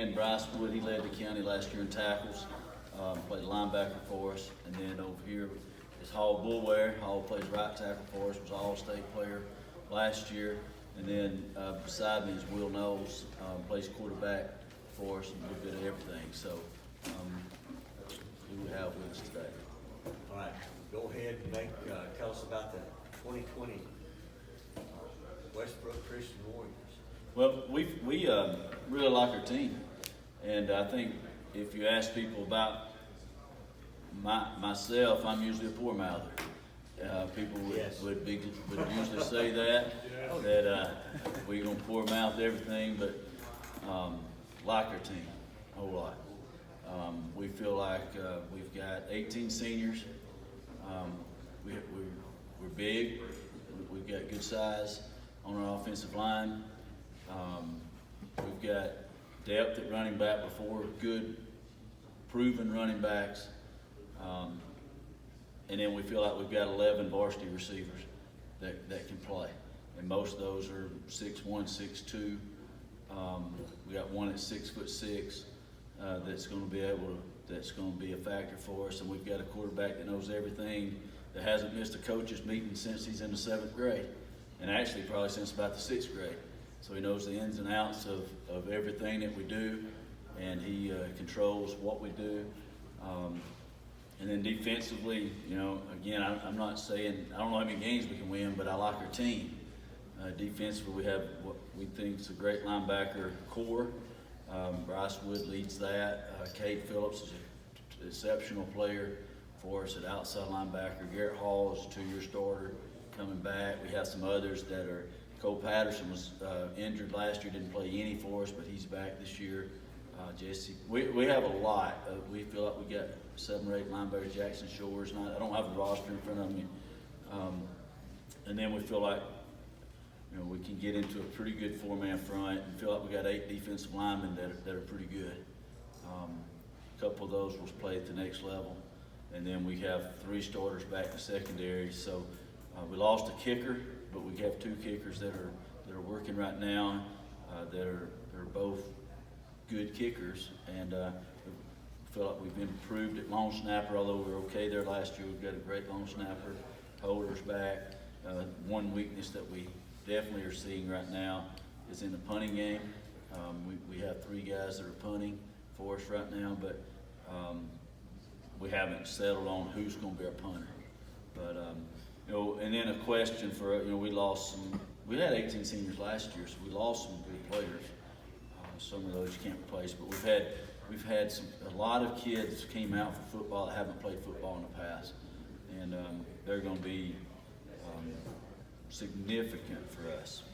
And Bryce Wood, he led the county last year in tackles, played linebacker for us. And then over here is Hall Boulware. Hall plays right tackle for us, was an all-state player last year. And then beside me is Will Noles, plays quarterback for us and a little bit of everything. So who we have with us today. All right, go ahead and tell us about the 2020 Westbrook Christian Warriors. Well, we really like our team, and I think if you ask people about myself, I'm usually a poor mouther. People would usually say that we're gonna poor mouth everything, but like our team a whole lot. We feel like we've got 18 seniors. We're big. We've got good size on our offensive line. We've got depth at running back before good, proven running backs. And then we feel like we've got 11 varsity receivers that can play. And most of those are 6'1", 6'2". We got one that's 6'6", that's going to be a factor for us. And we've got a quarterback that knows everything, that hasn't missed a coach's meeting since he's in the 7th grade. And actually probably since about the 6th grade. So he knows the ins and outs of everything that we do, and he controls what we do. And then defensively, again, I'm not saying, I don't know how many games we can win, but I like our team. Defensively, we have what we think is a great linebacker core. Bryce Wood leads that. Cade Phillips is an exceptional player for us at outside linebacker. Garrett Hall is a 2-year starter coming back. We have some others that are, Cole Patterson was injured last year, didn't play any for us, but he's back this year. Jesse, we have a lot. We feel like we got 7 or 8 linebackers. Jackson Shores, and I don't have a roster in front of me. And then we feel like we can get into a pretty good 4-man front and feel like we got 8 defensive linemen that are pretty good. A couple of those will play at the next level. And then we have 3 starters back in the secondary. So we lost a kicker, but we have 2 kickers that are working right now. They're both good kickers, and we feel like we've improved at long snapper. Although we were okay there last year, we've got a great long snapper. Holder's back. One weakness that we definitely are seeing right now is in the punting game. We have 3 guys that are punting for us right now, but we haven't settled on who's going to be our punter. But and then a question for we lost some. We had 18 seniors last year, so we lost some good players. Some of those you can't replace, but we've had a lot of kids came out for football that haven't played football in the past, and they're going to be significant for us.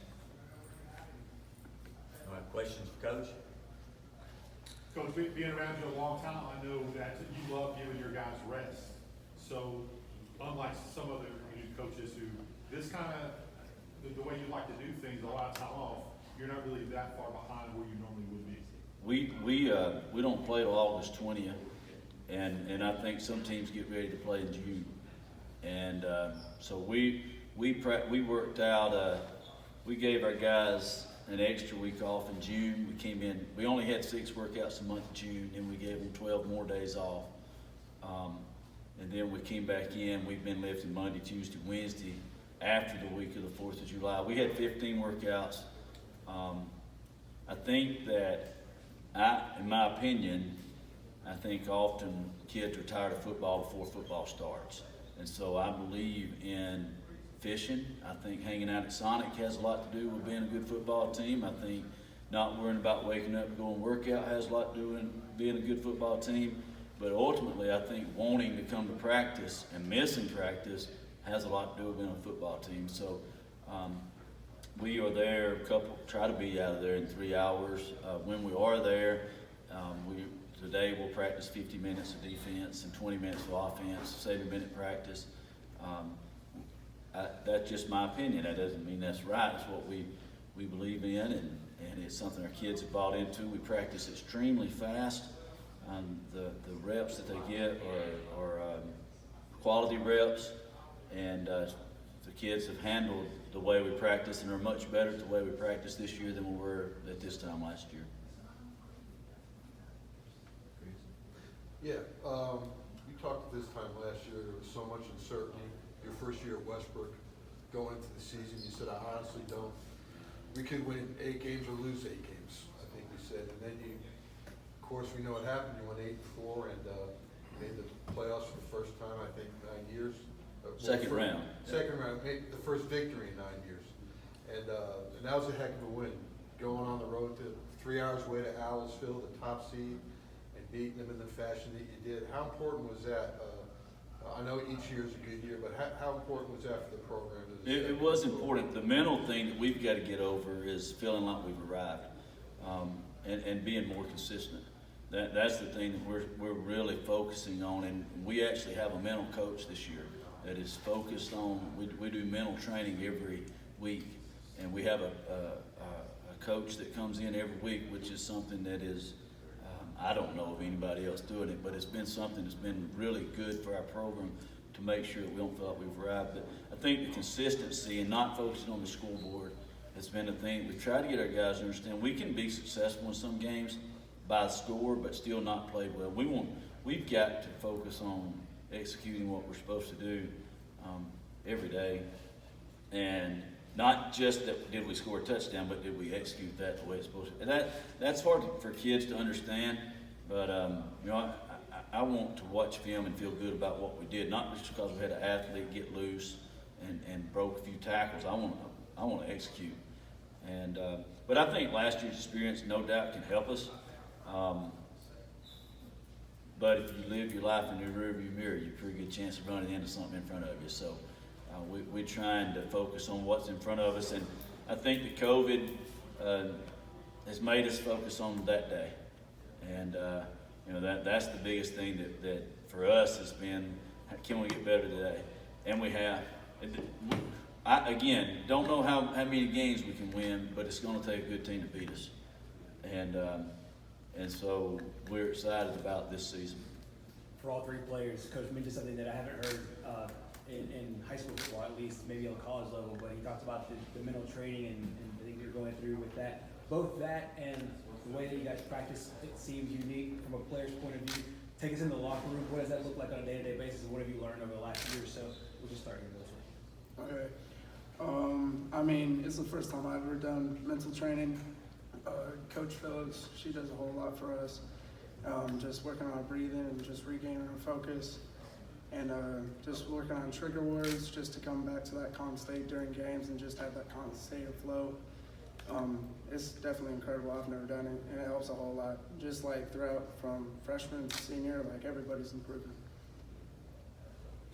All right, questions for Coach? Coach, being around you a long time, I know that you love giving your guys rest. So, unlike some other coaches who, this kind of, the way you like to do things, a lot of time off, you're not really that far behind where you normally would be. We don't play till August 20th, and I think some teams get ready to play in June, and so we worked out. We gave our guys an extra week off in June. We came in. We only had 6 workouts a month in June, and we gave them 12 more days off. And then we came back in. We've been lifting Monday, Tuesday, Wednesday after the week of the 4th of July. We had 15 workouts. I think that, in my opinion, I think often kids are tired of football before football starts. And so I believe in fishing. I think hanging out at Sonic has a lot to do with being a good football team. I think not worrying about waking up and going workout has a lot to do with being a good football team. But ultimately, I think wanting to come to practice and missing practice has a lot to do with being a football team. So we are there, try to be out of there in 3 hours. When we are there, today we'll practice 50 minutes of defense and 20 minutes of offense, 70-minute practice. That's just my opinion. That doesn't mean that's right. It's what we believe in, and it's something our kids have bought into. We practice extremely fast. The reps that they get are quality reps, and the kids have handled the way we practice and are much better at the way we practice this year than we were at this time last year. Yeah, we talked this time last year, there was so much uncertainty. Your first year at Westbrook, going into the season, you said, I honestly don't, we could win 8 games or lose 8 games, I think you said. And then you, of course, we know what happened. You won 8-4 and made the playoffs for the first time, I think, 9 years. Second round. Second round, made the first victory in 9 years. And that was a heck of a win. Going on the road to 3 hours away to Owlsville, the top seed, and beating them in the fashion that you did. How important was that? I know each year is a good year, but how important was that for the program? It was important. The mental thing that we've got to get over is feeling like we've arrived, and being more consistent. That's the thing that we're really focusing on, and we actually have a mental coach this year that is focused on. We do mental training every week, and we have a coach that comes in every week, which is something that is. I don't know of anybody else doing it, but it's been something that's been really good for our program to make sure that we don't feel like we've arrived. But I think the consistency and not focusing on the scoreboard has been the thing. We've tried to get our guys to understand we can be successful in some games by score, but still not play well. We've got to focus on executing what we're supposed to do every day, and not just that did we score a touchdown, but did we execute that the way it's supposed to. And that's hard for kids to understand, but I want to watch film and feel good about what we did, not just because we had an athlete get loose and broke a few tackles. I want to execute, and but I think last year's experience no doubt can help us. But if you live your life in your rearview mirror, you have a pretty good chance of running into something in front of you. So we're trying to focus on what's in front of us, and I think the COVID has made us focus on that day, and that's the biggest thing that for us has been, can we get better today? And we have. I again don't know how many games we can win, but it's going to take a good team to beat us, and so we're excited about this season. For all 3 players, Coach mentioned something that I haven't heard in high school football, at least maybe on college level, but he talks about the mental training and the things you're going through with that. Both that and the way that you guys practice, it seems unique from a player's point of view. Take us in the locker room. What does that look like on a day-to-day basis, and what have you learned over the last year or so? We'll just start here, Bill. Okay. I mean, it's the first time I've ever done mental training. Coach Phillips, she does a whole lot for us. Just working on breathing and just regaining our focus. And just working on trigger words just to come back to that calm state during games and just have that calm state of flow. It's definitely incredible. I've never done it, and it helps a whole lot. Just like throughout from freshman to senior, like everybody's improving.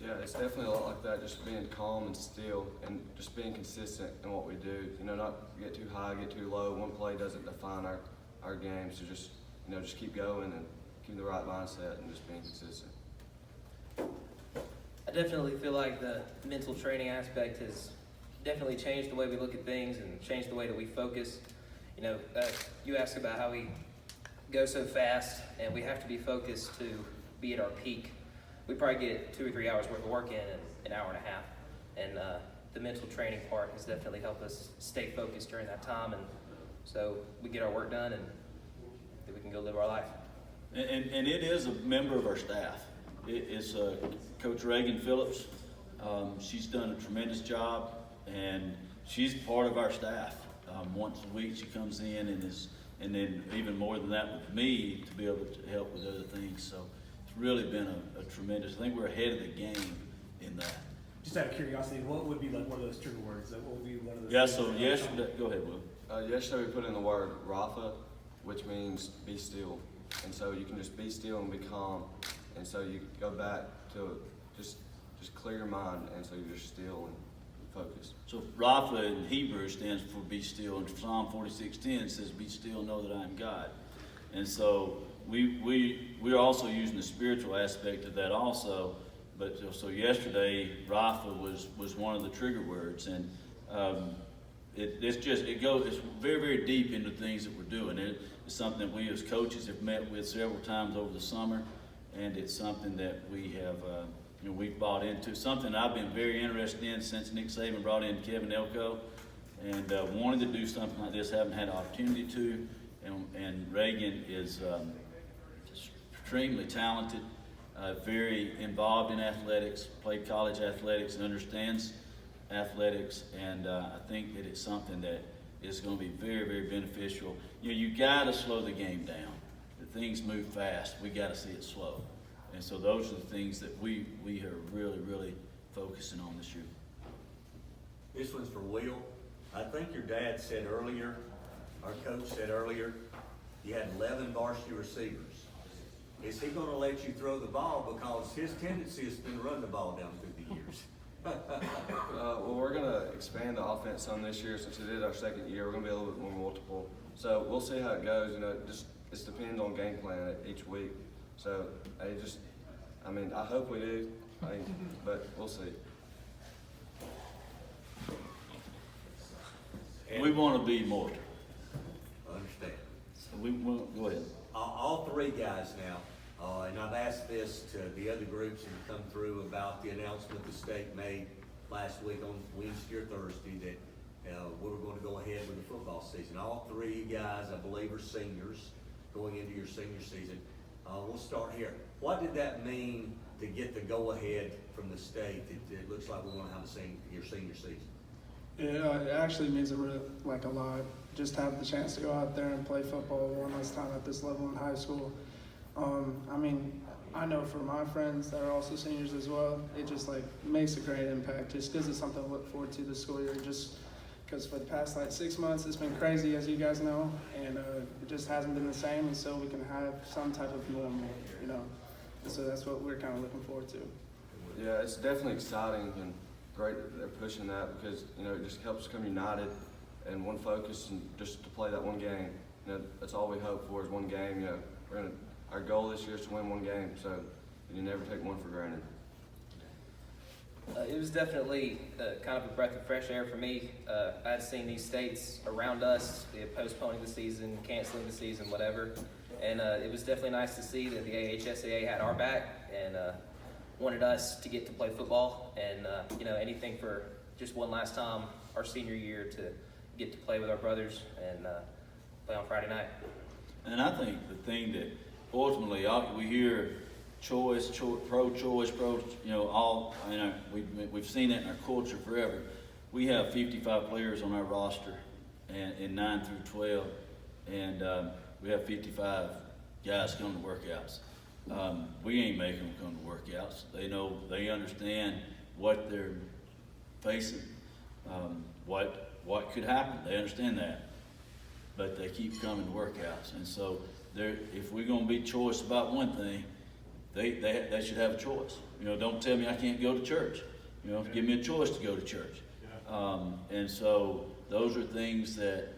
Yeah, it's definitely a lot like that, just being calm and still and just being consistent in what we do. Not get too high, get too low. One play doesn't define our game, so just keep going and keep the right mindset and just being consistent. I definitely feel like the mental training aspect has definitely changed the way we look at things and changed the way that we focus. You asked about how we go so fast and we have to be focused to be at our peak. We probably get 2 or 3 hours worth of work in an hour and a half. And the mental training part has definitely helped us stay focused during that time. And so we get our work done and then we can go live our life. And it is a member of our staff. It's Coach Reagan Phillips. She's done a tremendous job, and she's part of our staff. Once a week she comes in and then even more than that with me to be able to help with other things. So it's really been a tremendous. I think we're ahead of the game in that. Just out of curiosity, what would be like one of those trigger words? What would be one of those? Yeah. So yesterday, go ahead, Will. Yesterday we put in the word Rafa, which means be still. And so you can just be still and be calm. And so you go back to just clear your mind, and so you're just still and focused. So Rafa in Hebrew stands for be still, and Psalm 46:10 says, "Be still, know that I am God." And so we're also using the spiritual aspect of that also. But so yesterday, Rafa was one of the trigger words, and it goes very, very deep into things that we're doing. It's something that we as coaches have met with several times over the summer, and it's something that we have we've bought into. Something I've been very interested in since Nick Saban brought in Kevin Elko, and wanted to do something like this. Haven't had an opportunity to, and Reagan is just extremely talented, very involved in athletics, played college athletics and understands athletics, and I think that it's something that is going to be very, very beneficial. You know, you got to slow the game down. The things move fast. We got to see it slow, and so those are the things that we are really, really focusing on this year. This one's for Will. I think your dad said earlier, our coach said earlier, you had 11 varsity receivers. Is he gonna let you throw the ball? Because his tendency has been to run the ball down through the years. Well, we're going to expand the offense some this year since it is our second year. We're going to be a little bit more multiple. So we'll see how it goes. You know, it depends on game plan each week. So I hope we do, but we'll see. We want to be more. Understand. So we want, go ahead. All three guys now, and I've asked this to the other groups that have come through about the announcement the state made last week on Wednesday or Thursday that we were going to go ahead with the football season. All three guys, I believe, are seniors going into your senior season. We'll start here. What did that mean to get the go-ahead from the state? It looks like we're going to have your senior season. It actually means a lot. Just have the chance to go out there and play football one last time at this level in high school. I know for my friends that are also seniors as well, it just makes a great impact just because it's something to look forward to this school year. Just because for the past 6 months, it's been crazy, as you guys know, and it just hasn't been the same. And so we can have some type of normal, you know. And so that's what we're kind of looking forward to. Yeah, it's definitely exciting and great that they're pushing that because, you know, it just helps us come united and one focus and just to play that one game. You know, that's all we hope for is one game. You know, our goal this year is to win one game, so you never take one for granted. It was definitely kind of a breath of fresh air for me. I'd seen these states around us postponing the season, canceling the season, whatever. And it was definitely nice to see that the AHSAA had our back and wanted us to get to play football and, you know, anything for just one last time our senior year to get to play with our brothers and play on Friday night. And I think the thing that ultimately we hear pro-choice, you know, we've seen it in our culture forever. We have 55 players on our roster and in 9 through 12, and we have 55 guys coming to workouts. We ain't making them come to workouts. They understand what they're facing, what could happen. They understand that, but they keep coming to workouts. And so, if we're going to be choice about one thing, they should have a choice. You know, don't tell me I can't go to church. You know, give me a choice to go to church. And so those are things that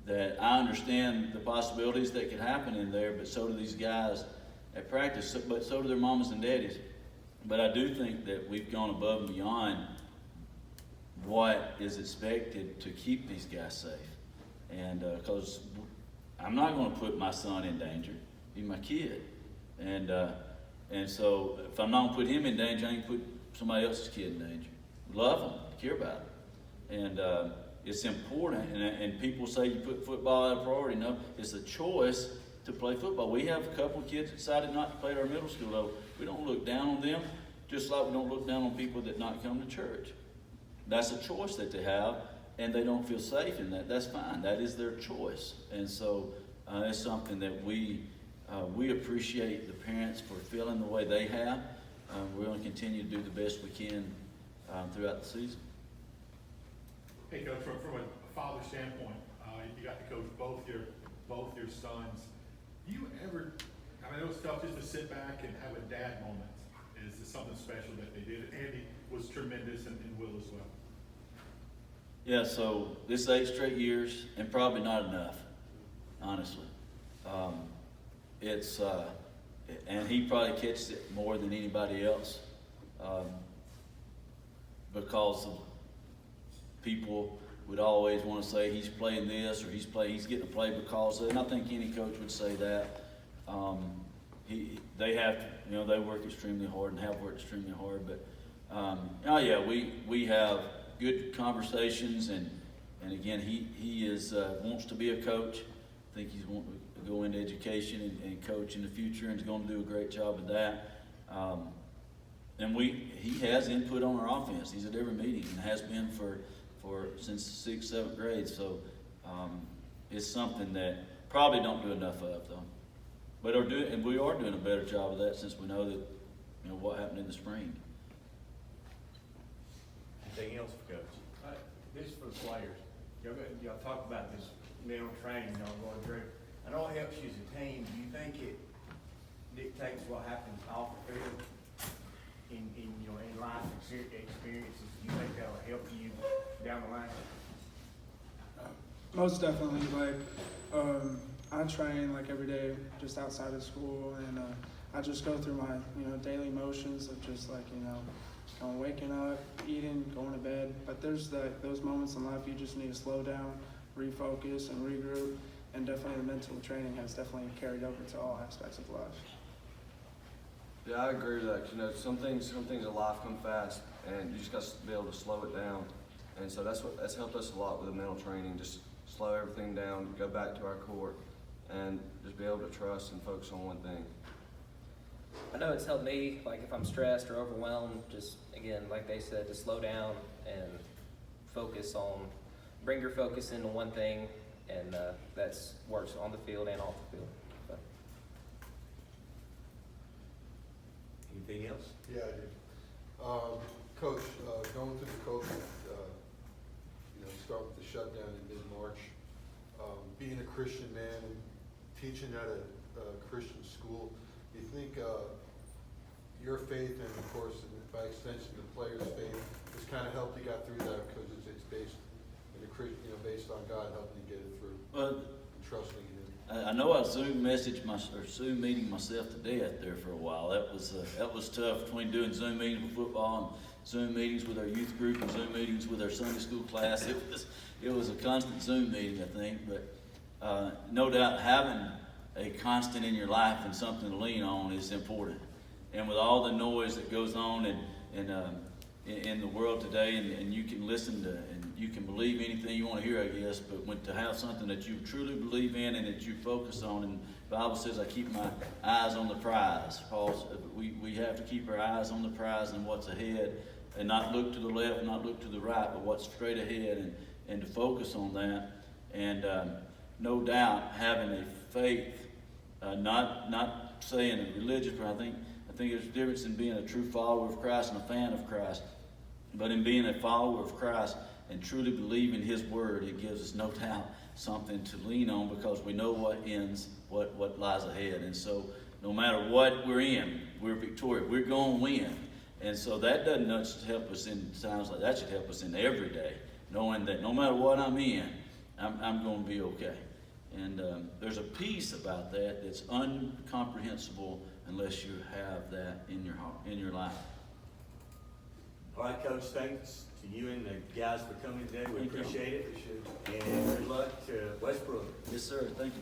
I understand the possibilities that could happen in there, but so do these guys at practice, but so do their mamas and daddies. But I do think that we've gone above and beyond what is expected to keep these guys safe. And because I'm not going to put my son in danger. He's my kid. And so if I'm not going to put him in danger, I ain't put somebody else's kid in danger. Love them, care about them. And it's important. And people say you put football as a priority. No, it's a choice to play football. We have a couple of kids decided not to play at our middle school level. We don't look down on them, just like we don't look down on people that not come to church. That's a choice that they have, and they don't feel safe in that. That's fine. That is their choice. And so it's something that we appreciate the parents for feeling the way they have. We're going to continue to do the best we can throughout the season. Hey, Coach, from a father standpoint, you got to coach both your sons. Do you ever, I know it's tough just to sit back and have a dad moment. Is this something special that they did? Andy was tremendous and Will as well. Yeah, so this is 8 straight years, and probably not enough, honestly. And he probably catches it more than anybody else because of people would always want to say he's playing this or he's getting to play because of it. And I think any coach would say that. They have to, you know, they work extremely hard and have worked extremely hard. But we have good conversations, and again, he wants to be a coach. I think he's go into education and coach in the future, and is gonna do a great job of that. And he has input on our offense. He's at every meeting and has been for since 6th, 7th grade. So it's something that probably don't do enough of though. But we are doing a better job of that since we know that, you know, what happened in the spring. Anything else for Coach? This is for the players. Y'all talk about this mental training y'all going through. I know it helps you as a team. Do you think it dictates what happens off the field in life experiences? Do you think that'll help you down the line? Most definitely. Like, I train like every day, just outside of school, and I just go through my daily motions of just like waking up, eating, going to bed. But there's those moments in life you just need to slow down, refocus, and regroup. And definitely the mental training has definitely carried over to all aspects of life. Yeah, I agree with that. You know, some things in life come fast, and you just got to be able to slow it down. And so that's helped us a lot with the mental training. Just slow everything down, go back to our court, and just be able to trust and focus on one thing. I know it's helped me, like if I'm stressed or overwhelmed, just again, like they said, to slow down and bring your focus into one thing, and that's works on the field and off the field. So. Anything else? Yeah, I do. Coach, going through the COVID, start with the shutdown in mid-March, being a Christian man and teaching at a Christian school, do you think your faith and, of course, by extension, the players' faith has kind of helped you get through that because it's based in the based on God helping you get it through, and trusting in Him? I know I Zoom meeting myself to death there for a while. That was tough between doing Zoom meetings with football and Zoom meetings with our youth group and Zoom meetings with our Sunday school class. It was a constant Zoom meeting, I think. But no doubt having a constant in your life and something to lean on is important. And with all the noise that goes on in the world today, and you can listen to and you can believe anything you want to hear, I guess, but to have something that you truly believe in and that you focus on, and the Bible says, I keep my eyes on the prize. We have to keep our eyes on the prize and what's ahead, and not look to the left, not look to the right, but what's straight ahead, and to focus on that. And no doubt having a faith, not saying a religious, but I think there's a difference in being a true follower of Christ and a fan of Christ. But in being a follower of Christ and truly believing His Word, it gives us no doubt something to lean on, because we know what lies ahead. And so no matter what we're in, we're victorious. We're going to win. And so that doesn't just help us in times like that. Should help us in every day, knowing that no matter what I'm in, I'm going to be okay. And there's a peace about that that's incomprehensible unless you have that in your heart, in your life. All right, Coach, thanks to you and the guys for coming today. We Thank you. appreciate it. And good luck to Westbrook. Yes, sir. Thank you.